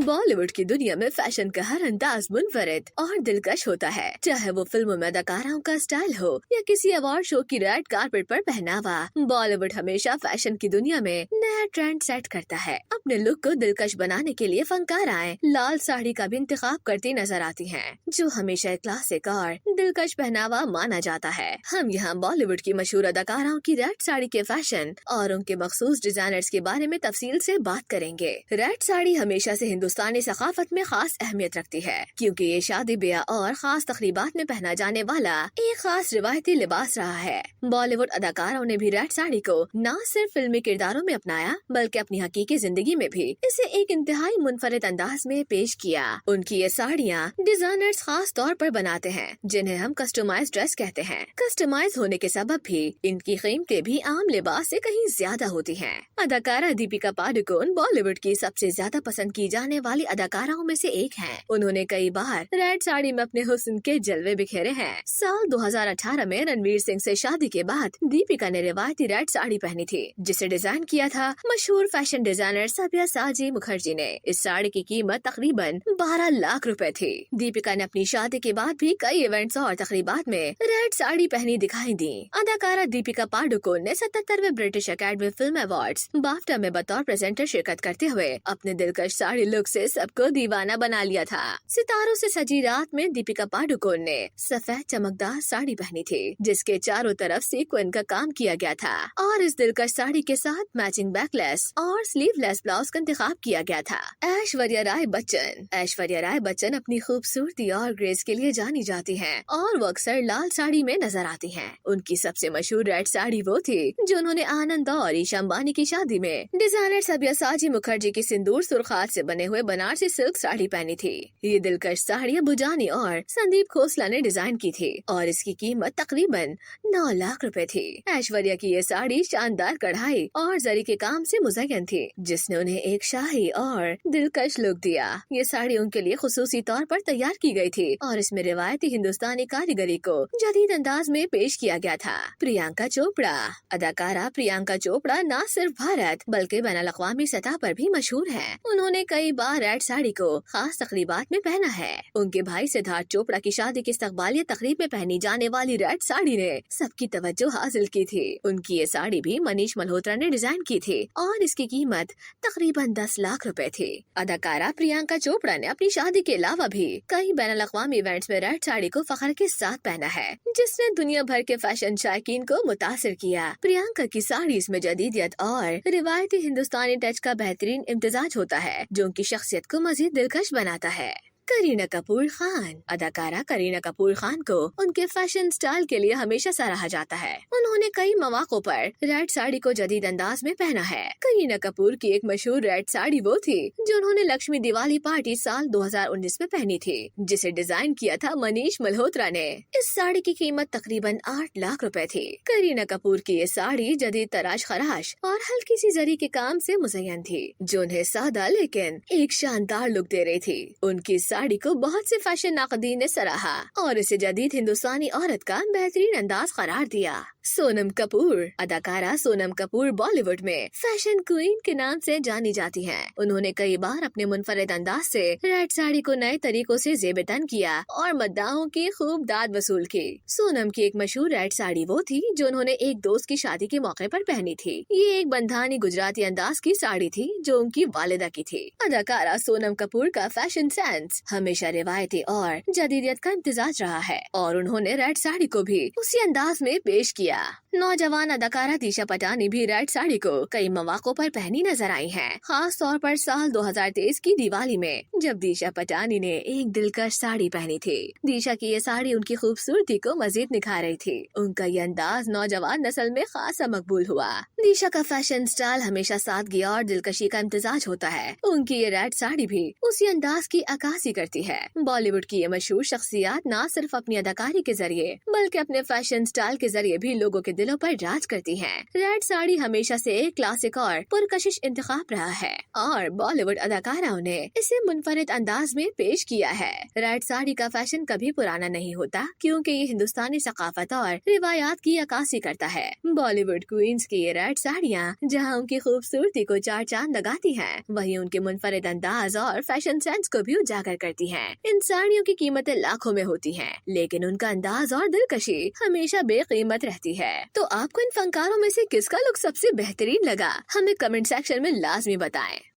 बॉलीवुड की दुनिया में फैशन का हर अंदाज मुनफरिद और दिलकश होता है, चाहे वो फिल्मों में अदाकाराओं का स्टाइल हो या किसी अवार्ड शो की रेड कारपेट पर पहनावा। बॉलीवुड हमेशा फैशन की दुनिया में नया ट्रेंड सेट करता है। अपने लुक को दिलकश बनाने के लिए फनकाराएं लाल साड़ी का भी इंतखाब करती नजर आती हैं, जो हमेशा एक क्लासिक और दिलकश पहनावा माना जाता है। हम यहाँ बॉलीवुड की मशहूर अदाकाराओं की रेड साड़ी के फैशन और उनके मखसूस डिजाइनर्स के बारे में तफसील से बात करेंगे। रेड साड़ी हमेशा से हिंदुस्तानी सकाफत में खास अहमियत रखती है, क्योंकि ये शादी ब्याह और खास तकरीबात में पहना जाने वाला एक खास रिवायती लिबास रहा है। बॉलीवुड अदाकारों ने भी रेड साड़ी को न सिर्फ फिल्मी किरदारों में अपनाया, बल्कि अपनी हकीकी जिंदगी में भी इसे एक इंतहाई मुनफरिद अंदाज में पेश किया। उनकी ये साड़ियाँ डिजाइनर्स खास तौर पर बनाते हैं, जिन्हें हम कस्टमाइज ड्रेस कहते हैं। कस्टमाइज होने के सबब भी इनकी कीमतें भी आम लिबास से कहीं ज्यादा होती हैं। अदाकारा दीपिका पादुकोण बॉलीवुड की सबसे ज्यादा पसंद की जाने वाली अदाकाराओं में से एक हैं। उन्होंने कई बार रेड साड़ी में अपने हुस्न के जलवे बिखेरे हैं। साल 2018 में रणवीर सिंह से शादी के बाद दीपिका ने रिवायती रेड साड़ी पहनी थी, जिसे डिजाइन किया था मशहूर फैशन डिजाइनर सब्यासाची मुखर्जी ने। इस साड़ी की कीमत तकरीबन 12 लाख रुपए थी। दीपिका ने अपनी शादी के बाद भी कई इवेंट्स और तकरीबात में रेड साड़ी पहनी दिखाई दी। अदाकारा दीपिका पादुकोण ने 77वें British academy film awards BAFTA में बतौर प्रेजेंटर शिरकत करते हुए अपने दिलकश साड़ी लुक से सबको दीवाना बना लिया था। सितारों से सजी रात में दीपिका पादुकोण ने सफेद चमकदार साड़ी पहनी थी, जिसके चारों तरफ सीक्वेंस का काम किया गया था, और इस दिलकश साड़ी के साथ मैचिंग बैकलेस और स्लीवलेस ब्लाउज का इंतखाब किया गया था। ऐश्वर्या राय बच्चन अपनी खूबसूरती और ग्रेस के लिए जानी जाती हैं, और वो अक्सर लाल साड़ी में नजर आती हैं। उनकी सबसे मशहूर रेड साड़ी वो थी जो उन्होंने आनंद और ईशा अंबानी की शादी में डिजाइनर सब्यासाची मुखर्जी की सिंदूर सुर्खात से बने हुए बनारसी सिल्क साड़ी पहनी थी। ये दिलकश साड़ी अबू जानी और संदीप खोसला ने डिजाइन की थी, और इसकी कीमत तकरीबन 9 लाख रुपए थी। ऐश्वर्या की ये साड़ी शानदार कढ़ाई और जरी के काम से मुज़य्यन थी, जिसने उन्हें एक शाही और दिलकश लुक दिया। ये साड़ी उनके लिए खुसूसी तौर पर तैयार की गई थी, और इसमें रिवायती हिंदुस्तानी कारीगरी को जदीद अंदाज में पेश किया गया था। प्रियंका चोपड़ा अदाकारा प्रियंका चोपड़ा न सिर्फ भारत बल्कि बैनुल-अक़वामी सतह पर भी मशहूर है। उन्होंने कई बार रेड साड़ी को खास तकरीबात में पहना है। उनके भाई सिद्धार्थ चोपड़ा की शादी की इस्तकबालिया तकरीब में पहनी जाने वाली रेड साड़ी ने सबकी तवज्जो हासिल की थी। उनकी ये साड़ी भी मनीष मल्होत्रा ने डिजाइन की थी, और इसकी कीमत तकरीबन 10 लाख रुपए थी। अदाकारा प्रियंका चोपड़ा ने अपनी शादी के अलावा भी कई बैनुल-अक़वामी इवेंट्स में रेड साड़ी को फख्र के साथ पहना है, जिसने दुनिया भर के फैशन शायकीन को मुतासिर किया। प्रियंका की साड़ी इसमें जदीदियत और रिवायती हिंदुस्तानी टच का बेहतरीन इम्तिजाज होता है, जो उनकी शख्सियत को मजीद दिलकश बनाता है। करीना कपूर खान अदाकारा करीना कपूर खान को उनके फैशन स्टाइल के लिए हमेशा सराहा जाता है। उन्होंने कई मौक़ों पर रेड साड़ी को जदीद अंदाज में पहना है। करीना कपूर की एक मशहूर रेड साड़ी वो थी जो उन्होंने लक्ष्मी दिवाली पार्टी साल 2019 में पहनी थी, जिसे डिजाइन किया था मनीष मल्होत्रा ने। इस साड़ी की कीमत तकरीबन 8 लाख रुपए थी। करीना कपूर की ये साड़ी जदीद तराश खराश और हल्की सी जरी के काम से मुज़य्यन थी, जो उन्हें सादा लेकिन एक शानदार लुक दे रही थी। उनकी साड़ी को बहुत से फैशन नाक़दीन ने सराहा और इसे जदीद हिंदुस्तानी औरत का बेहतरीन अंदाज करार दिया। सोनम कपूर अदाकारा सोनम कपूर बॉलीवुड में फैशन क्वीन के नाम से जानी जाती हैं। उन्होंने कई बार अपने मुनफरिद अंदाज से रेड साड़ी को नए तरीकों से ज़ेब-ए-तन किया और मद्दाहों की खूब दाद वसूल की। सोनम की एक मशहूर रेड साड़ी वो थी जो उन्होंने एक दोस्त की शादी के मौके पर पहनी थी। ये एक बंधानी गुजराती अंदाज की साड़ी थी जो उनकी वालिदा की थी। अदाकारा सोनम कपूर का फैशन सेंस हमेशा रिवायती और जदीदियत का इम्तिजाज रहा है, और उन्होंने रेड साड़ी को भी उसी अंदाज में पेश किया। नौजवान अदाकारा दिशा पटानी भी रेड साड़ी को कई मौक़ों पर पहनी नजर आई हैं, खास तौर पर साल 2023 की दिवाली में, जब दिशा पटानी ने एक दिलकश साड़ी पहनी थी। दिशा की ये साड़ी उनकी खूबसूरती को मजीद निखार रही थी। उनका ये अंदाज नौजवान नस्ल में खासा मकबूल हुआ। दिशा का फैशन स्टाइल हमेशा सादगी और दिलकशी का इम्तिजाज होता है। उनकी ये रेड साड़ी भी उसी अंदाज की अक्कासी करती है। बॉलीवुड की ये मशहूर शख्सियत न सिर्फ अपनी अदाकारी के जरिए बल्कि अपने फैशन स्टाइल के जरिए भी लोगों के दिलों पर राज करती है। रेड साड़ी हमेशा से एक क्लासिक और पुरकशिश इंतखाब रहा है और बॉलीवुड अदाकाराओं ने इसे मुनफरिद अंदाज में पेश किया है। रेड साड़ी का फैशन कभी पुराना नहीं होता क्योंकि ये हिंदुस्तानी सकाफत और रिवायात की अक्कासी करता है। बॉलीवुड क्वींस की ये रेड साड़ियाँ जहाँ उनकी खूबसूरती को चार चांद लगाती हैं, वहीं उनके मुनफरिद अंदाज और फैशन सेंस को भी उजागर करती हैं। इन साड़ियों की कीमतें लाखों में होती हैं, लेकिन उनका अंदाज और दिलकशी हमेशा बेकीमत रहती है। तो आपको इन फनकारों में से किसका लुक सबसे बेहतरीन लगा? हमें कमेंट सेक्शन में लाजमी बताएं।